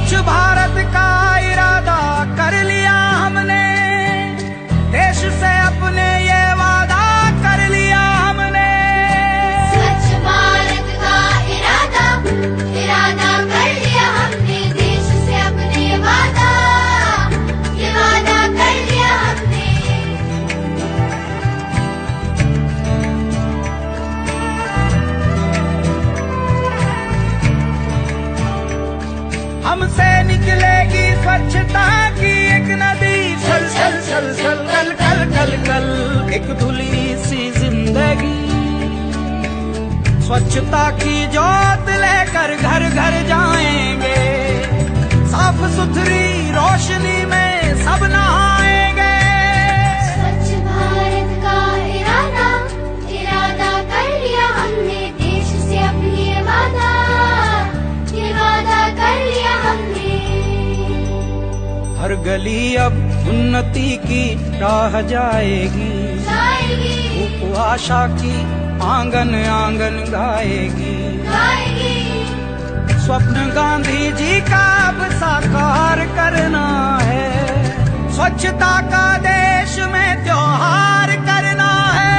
स्वच्छ भारत का इरादा कर लिया हमने, देश से अपने ये वादा कर लिया हमने। स्वच्छ भारत का इरादा कर लिया हमने, देश से अपने ये वादा कर लिया हमने। हमसे निकलेगी स्वच्छता की एक नदी, छल छल छल छल कल कल कल कल, एक धुली सी जिंदगी। स्वच्छता की ज्योत लेकर घर घर जाएंगे, साफ सुथरी रोशनी में सब नहाएंगे। स्वच्छ भारत का इरादा कर लिया हमने, देश से अपनी ये वादा कर लिया हमने। हर गली अब उन्नति की राह जाएगी, धूप आशा की आंगन आंगन गाएगी। स्वप्न गांधी जी का अब साकार करना है, स्वच्छता का देश में त्योहार करना है।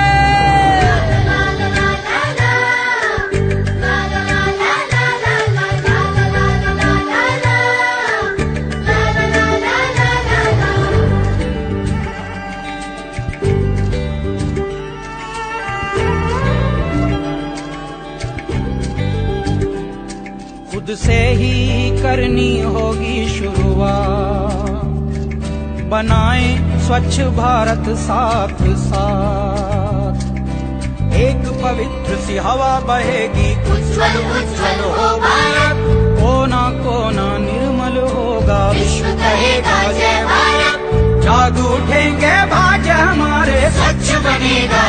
खुद से ही करनी होगी शुरुआत, बनाएं स्वच्छ भारत साथ साथ। एक पवित्र सी हवा बहेगी, उज्ज्वल उज्ज्वल हो भारत। कोना कोना निर्मल होगा, विश्व कहेगा जय भारत। जाग उठेंगे भाज हमारे, स्वच्छ बनेगा